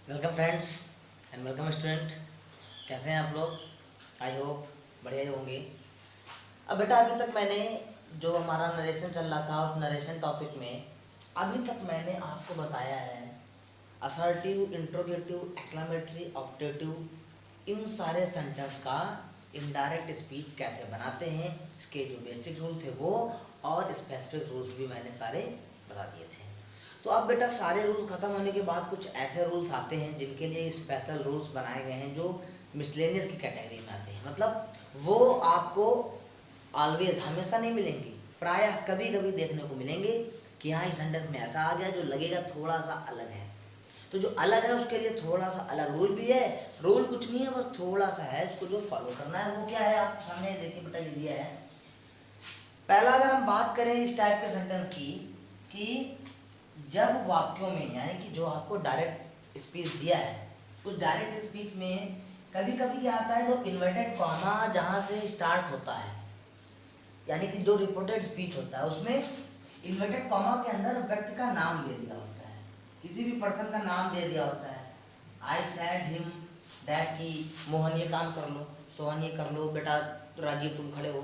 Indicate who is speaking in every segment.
Speaker 1: Welcome friends and welcome student. कैसे हैं आप लोग? आई होप बढ़िया ही होंगे। अब बेटा अभी तक मैंने जो हमारा नरेशन चल रहा था उस नरेशन टॉपिक में अभी तक मैंने आपको बताया है असर्टिव, इंट्रोगेटिव, एक्लामेटरी, ऑप्टेटिव, इन सारे सेंटेंस का इनडायरेक्ट स्पीच कैसे बनाते हैं, इसके जो बेसिक रूल थे वो और स्पेसिफिक रूल्स भी मैंने सारे बता दिए थे। तो अब बेटा सारे रूल्स ख़त्म होने के बाद कुछ ऐसे रूल्स आते हैं जिनके लिए स्पेशल रूल्स बनाए गए हैं जो मिसलेनियस की कैटेगरी में आते हैं। मतलब वो आपको ऑलवेज हमेशा नहीं मिलेंगे, प्रायः कभी कभी देखने को मिलेंगे कि हाँ इस सेंटेंस में ऐसा आ गया जो लगेगा थोड़ा सा अलग है। तो जो अलग है उसके लिए थोड़ा सा अलग रूल भी है। रूल कुछ नहीं है, बस थोड़ा सा है, उसको जो फॉलो करना है वो क्या है आप सामने देखिए बेटा, ये दिया है। पहला अगर हम बात करें इस टाइप के सेंटेंस की कि जब वाक्यों में यानी कि जो आपको डायरेक्ट स्पीच दिया है उस डायरेक्ट स्पीच में कभी कभी क्या आता है, जो इन्वर्टेड कॉमा जहाँ से स्टार्ट होता है यानी कि जो रिपोर्टेड स्पीच होता है उसमें इन्वर्टेड कॉमा के अंदर व्यक्ति का नाम दे दिया होता है, किसी भी पर्सन का नाम दे दिया होता है। आई सेड हिम दैट कि मोहन ये काम कर लो, सोहन ये कर लो, बेटा राजीव तुम खड़े हो।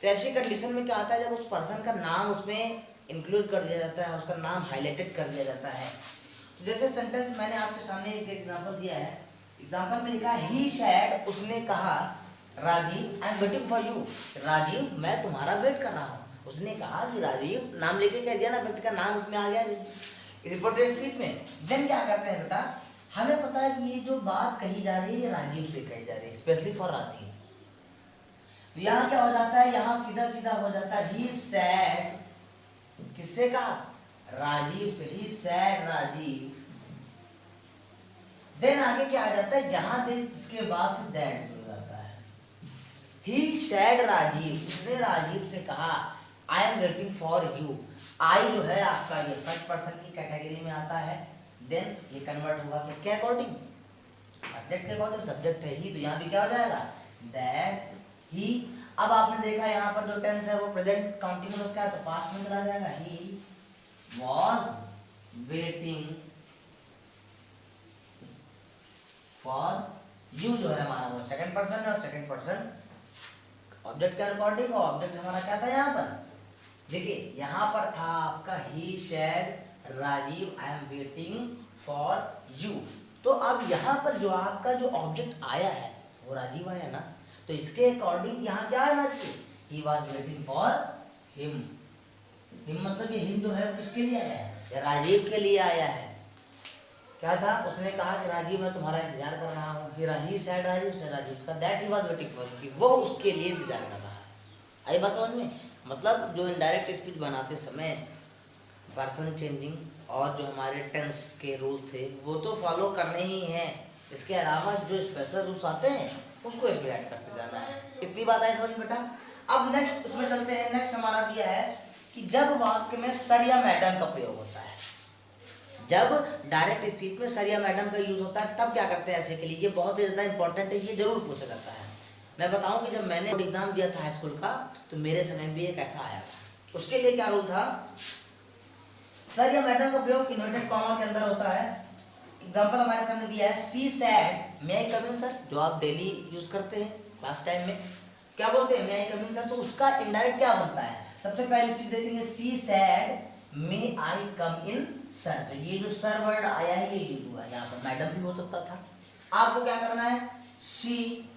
Speaker 1: तो ऐसी कंडीशन में क्या आता है, जब उस पर्सन का नाम उसमें इंक्लूड कर दिया जाता है, उसका नाम हाईलाइटेड कर दिया जाता है। तो जैसे सेंटेंस मैंने आपके सामने एक एग्जांपल दिया है। एग्जांपल में लिखा है ही सैड, उसने कहा Rajiv I am waiting for you, Rajiv मैं तुम्हारा वेट कर रहा हूँ। उसने कहा कि राजीव, नाम लेके कह दिया ना, व्यक्ति का नाम उसमें आ गया रिपोर्टेड स्पीच में। देन क्या करते हैं बेटा, हमें पता है कि ये जो बात कही जा रही है ये राजीव से कही जा रही है, स्पेशली फॉर राजीव। तो यहाँ क्या हो जाता है, यहाँ सीधा सीधा हो जाता है ही सैड, किससे कहा, राजीव से, ही सैड राजीव। देन आगे क्या आ जाता है, जहां दे इसके बाद से दैट जुड़ जाता है। ही सैड राजीव, उसने राजीव से कहा I am waiting for you. I जो है आपका ये फर्स्ट पर्सन की कैटेगरी में आता है। देन ये कन्वर्ट होगा किसके अकॉर्डिंग, सब्जेक्ट के अकॉर्डिंग। सब्जेक्ट है ही तो यहाँ भी क्या हो जाएगा, दैट ही। अब आपने देखा यहाँ पर जो टेंस है वो प्रेजेंट कंटिन्यूअस का है तो पास्ट में चला जाएगा। He was waiting for you, जो है हमारा वो सेकंड पर्सन है और सेकंड पर्सन ऑब्जेक्ट के अकॉर्डिंग। और ऑब्जेक्ट हमारा क्या था यहाँ पर, देखिए यहाँ पर था आपका ही said Rajiv I am waiting for you. तो अब यहाँ पर जो आपका जो ऑब्जेक्ट आया है वो राजीव आया ना, तो इसके अकॉर्डिंग यहाँ क्या आना चाहिए, he was waiting for him. Him मतलब ये हिम जो है वो किसके लिए आया है, राजीव के लिए आया है। क्या था, उसने कहा कि राजीव मैं तुम्हारा इंतजार कर रहा हूँ। फिर ही सैड राजीव, उसने राजीव का that he was waiting for you, वो उसके लिए इंतजार कर रहा है। आई बात समझ में। मतलब जो इनडायरेक्ट स्पीच बनाते समय पर्सन चेंजिंग और जो हमारे टेंस के रूल थे वो तो फॉलो करने ही हैं, इसके अलावा जो स्पेशल रूल्स आते हैं उसको इसमें ऐड करते जाना है। इतनी बात आई समझ बेटा। अब नेक्स्ट उसमें चलते हैं। नेक्स्ट हमारा दिया है कि जब वाक्य में सर या मैडम का प्रयोग होता है, जब डायरेक्ट स्पीच में सर या मैडम का यूज होता है तब क्या करते हैं ऐसे के लिए, ये बहुत ही ज़्यादा इंपॉर्टेंट है, ये जरूर पूछा जाता है। मैं बताऊं कि जब मैंने एग्जाम दिया था हाई स्कूल का तो मेरे समय भी एक ऐसा आया था। उसके लिए क्या रूल था, सर या मैडम का प्रयोग इन्वर्टेड कॉमा के अंदर होता है। एग्जांपल हमारे सामने दिया है सी सैड मे आई कम इन सर, जो आप डेली यूज करते हैं क्लास टाइम में, क्या बोलते हैं मे आई कम इन सर। तो उसका इनडायरेक्ट क्या बनता है, सबसे पहली चीज देखेंगे सी सैड मे आई कम इन सर। तो ये जो सर वर्ड आया है ये यूज हुआ, यहाँ पर मैडम भी हो सकता था। आपको क्या करना है, सी।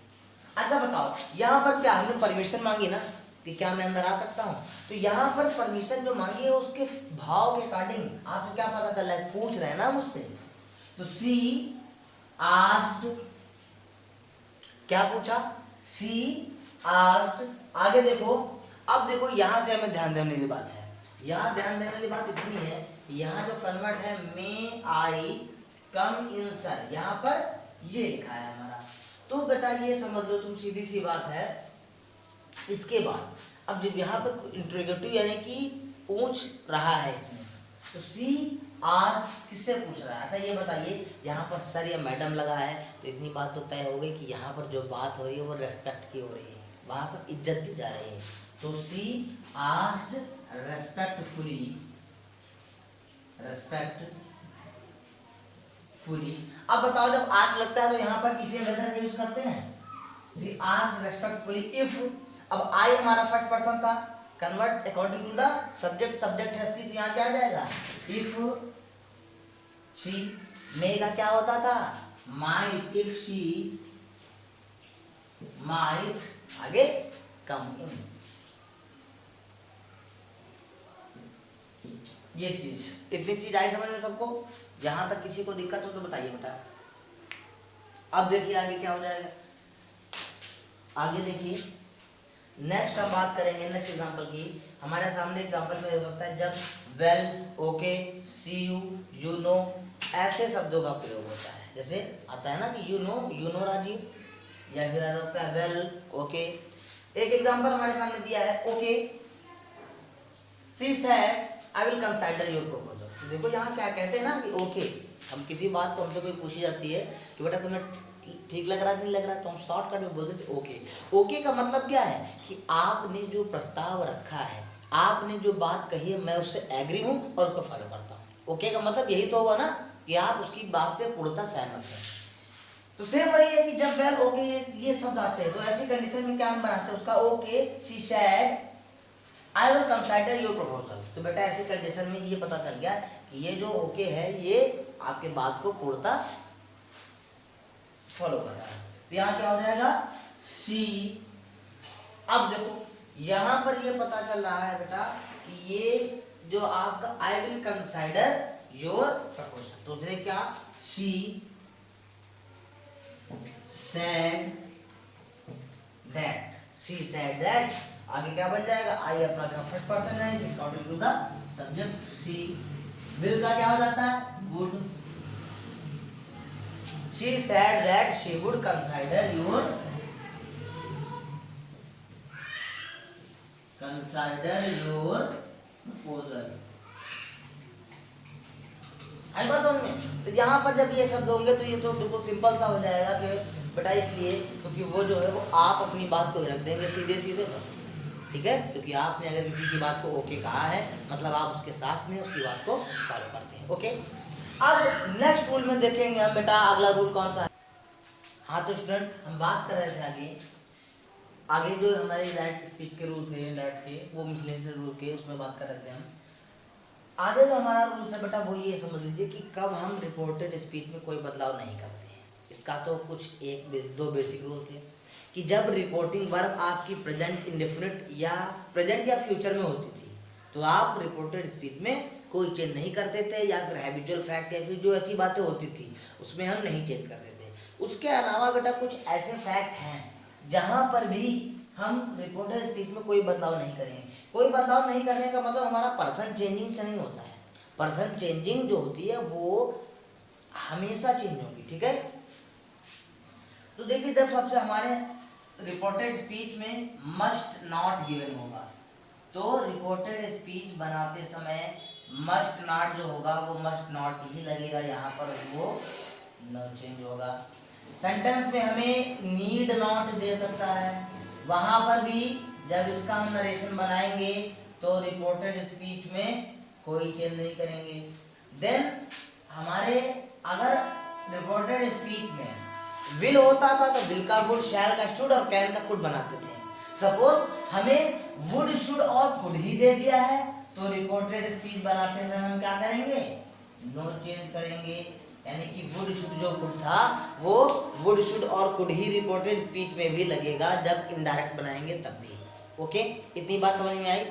Speaker 1: अच्छा बताओ यहाँ पर क्या हमने परमिशन मांगी ना कि क्या मैं अंदर आ सकता हूँ, तो यहाँ पर परमिशन जो मांगी है उसके भाव के अकॉर्डिंग आपको क्या पता चला है, पूछ रहे हैं ना मुझसे। तो सी आस्क्ड, क्या पूछा, सी आस्क्ड। आगे देखो, अब देखो यहाँ से हमें ध्यान देने वाली बात है, यहाँ ध्यान देने वाली बात इतनी है, यहाँ जो कन्वर्ट है मे आई कम इन सर, यहाँ पर ये लिखा है हमारा। तो बेटा ये समझ लो तुम, सीधी सी बात है। इसके बाद अब जब यहाँ पर इंट्रोगेटिव यानी कि पूछ रहा है इसमें, तो सी आर किससे पूछ रहा है। अच्छा ये बताइए, यहाँ पर सर या मैडम लगा है तो इतनी बात तो तय हो गई कि यहाँ पर जो बात हो रही है वो रेस्पेक्ट की हो रही है, वहाँ पर इज्जत दी जा रही है। तो सी आस्क्ड रेस्पेक्टफुली, रेस्पेक्ट रिस्पेक्टफुली। अब बताओ जब आस्क लगता है तो यहाँ पर इफ या वेदर का यूज करते हैं। सी आस्क रिस्पेक्टफुली इफ, अब आई हमारा फर्स्ट पर्सन था, convert according to the subject, subject है सी, तो यहाँ क्या आ जाएगा इफ शी। मे का क्या होता था माइट, इफ शी माइट आगे कम इन। ये चीज, इतनी चीज आई समझ में सबको? जहां तक किसी को दिक्कत हो तो बताइए बेटा। अब देखिए आगे क्या हो जाएगा, आगे देखिए नेक्स्ट हम बात करेंगे नेक्स्ट एग्जांपल की। हमारे सामने एग्जांपल में हो सकता है जब well, okay, see you, you know ऐसे शब्दों का प्रयोग होता है। जैसे आता है ना कि यू नो राजीव, या फिर आ सकता है वेल, ओके। एक एग्जांपल हमारे सामने दिया है okay, she said I will consider your proposal. देखो यहाँ क्या कहते हैं ना कि ओके, हम किसी बात को हमसे कोई पूछी जाती है कि बेटा तुम्हें ठीक लग रहा है नहीं लग रहा है, तो हम शॉर्टकट में बोलते थे ओके। ओके का मतलब क्या है कि आपने जो प्रस्ताव रखा है, आपने जो बात कही है, मैं उससे एग्री हूँ और उसको फॉलो करता हूँ। ओके का मतलब यही तो हुआ ना कि आप उसकी बात से पूर्णतः सहमत हैं। तो सेम वही है कि जब वेल, ओके ये शब्द आते हैं तो ऐसी कंडीशन में क्या हम बनाते हैं उसका okay, she said I will consider your proposal. तो बेटा ऐसी कंडीशन में ये पता चल गया कि ये जो ओके है ये आपके बात को पूर्णतः फॉलो कर रहा है। तो यहाँ क्या हो जाएगा सी। अब देखो यहाँ पर ये पता चल रहा है बेटा कि ये जो आपका I will consider your proposal, तो देखिए क्या she said that, she said that, आगे क्या बन जाएगा आई अपना क्या फर्स्ट पर्सन है according to the subject she. Will का क्या हो जाता है would, she said that she would consider your proposal। आई बात समझ में? तो यहाँ पर जब ये शब्द होंगे तो ये तो बिल्कुल सिंपल सा हो जाएगा कि बेटा इसलिए क्योंकि वो जो है वो आप अपनी बात को ही रख देंगे सीधे सीधे बस, ठीक है। क्योंकि आपने अगर किसी की बात को ओके कहा है मतलब आप उसके साथ में उसकी बात को फॉलो करते हैं, ओके। अब नेक्स्ट रूल में देखेंगे हम बेटा अगला रूल कौन सा है। हाँ तो स्टूडेंट हम बात कर रहे थे आगे जो हमारे डायरेक्ट स्पीच के रूल थे, डायरेक्ट के वो मिसलेनियस रूल के, उसमें बात कर रहे थे हम। आगे जो हमारा रूल है बेटा वो ये समझ लीजिए कि कब हम रिपोर्टेड स्पीच में कोई बदलाव नहीं करते हैं। इसका तो कुछ दो बेसिक रूल थे कि जब रिपोर्टिंग वर्ब आपकी प्रेजेंट इंडेफिनिट या प्रेजेंट या फ्यूचर में होती थी तो आप रिपोर्टेड स्पीच में कोई चेंज नहीं करते थे, या फिर हैबिचुअल फैक्ट या फिर जो ऐसी बातें होती थी उसमें हम नहीं चेंज करते थे। उसके अलावा बेटा कुछ ऐसे फैक्ट हैं जहाँ पर भी हम रिपोर्टेड स्पीच में कोई बदलाव नहीं करेंगे। कोई बदलाव नहीं करने का मतलब हमारा पर्सन चेंजिंग से नहीं होता है। पर्सन चेंजिंग जो होती है वो हमेशा चेंज होगी, ठीक है। तो देखिए जब सबसे हमारे रिपोर्टेड स्पीच में मस्ट नॉट गिवन होगा तो रिपोर्टेड स्पीच बनाते समय मस्ट नॉट जो होगा वो मस्ट नॉट ही लगेगा, यहाँ पर वो नो चेंज होगा। सेंटेंस में हमें नीड नॉट दे सकता है, वहां पर भी जब इसका हम नरेशन बनाएंगे तो रिपोर्टेड स्पीच में कोई चेंज नहीं करेंगे। देन हमारे अगर रिपोर्टेड स्पीच में विल होता था तो विल का वुड, शैल का शुड और कैन का कुड बनाते थे। सपोज हमें वुड शुड और कुड ही दे दिया है तो रिपोर्टेड स्पीच बनाते समय हम क्या करेंगे नो चेंज करेंगे, यानी कि वुड शुड जो कुड था वो वुड शुड और कुड ही रिपोर्टेड स्पीच में भी लगेगा जब इनडायरेक्ट बनाएंगे तब भी, ओके। इतनी बात समझ में आई।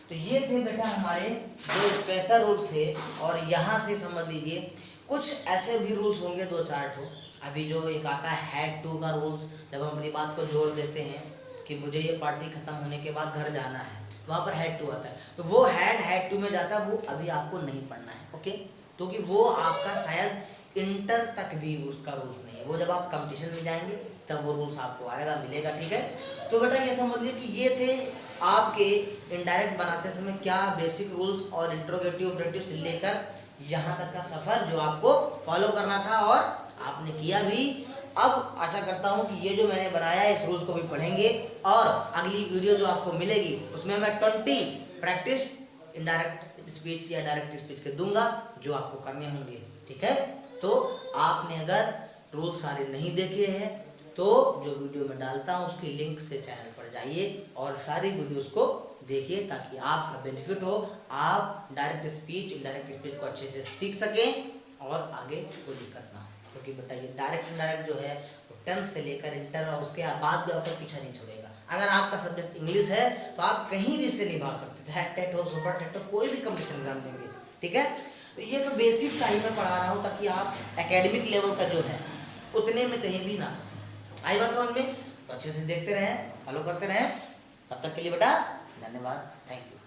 Speaker 1: तो ये थे बेटा हमारे जो स्पेशल रूल थे और यहाँ से समझ लीजिए कुछ ऐसे भी रूल्स होंगे दो चार ठो। अभी जो एक आता है हैड टू का रूल्स, जब हम अपनी बात को जोड़ देते हैं कि मुझे ये पार्टी खत्म होने के बाद घर जाना है तो वहाँ पर हैड टू आता है, तो वो हैड टू में जाता है, वो अभी आपको नहीं पढ़ना है, ओके। क्योंकि वो आपका शायद इंटर तक भी उसका रूल्स नहीं है, वो जब आप कंपटीशन में जाएंगे तब वो रूल्स आपको आएगा मिलेगा, ठीक है। तो बेटा ये समझ लीजिए कि ये थे आपके इनडायरेक्ट बनाते समय क्या बेसिक रूल्स और इंट्रोगेटिव ऑपरेटिव से लेकर यहाँ तक का सफ़र जो आपको फॉलो करना था और आपने किया भी। अब आशा करता हूँ कि ये जो मैंने बनाया है इस रूल्स को भी पढ़ेंगे और अगली वीडियो जो आपको मिलेगी उसमें मैं 20 प्रैक्टिस इनडायरेक्ट स्पीच या डायरेक्ट स्पीच के दूंगा जो आपको करने होंगे, ठीक है। तो आप अगर रूल सारे नहीं देखे हैं तो जो वीडियो में डालता हूँ उसकी लिंक से चैनल पर जाइए और सारी वीडियोस को देखिए ताकि आपका बेनिफिट हो, आप डायरेक्ट स्पीच इनडायरेक्ट स्पीच को अच्छे से सीख सकें और आगे कोई दिक्कत ना हो। क्योंकि बताइए डायरेक्ट इनडायरेक्ट जो है 10th से लेकर इंटर और उसके बाद भी आपका पीछा नहीं छोड़ेगा। अगर आपका सब्जेक्ट इंग्लिश है तो आप कहीं भी से नहीं भाग सकते, चाहे टेट हो, सुपर टेट हो, कोई भी कम्पिटिशन एग्जाम देंगे, ठीक है। तो ये तो बेसिक सा ही मैं पढ़ा रहा हूँ ताकि आप एकेडमिक लेवल का जो है उतने में कहीं भी ना फंसे। आई बात समझ में? तो अच्छे से देखते रहें, फॉलो करते रहें। तब तक के लिए बेटा धन्यवाद, थैंक यू।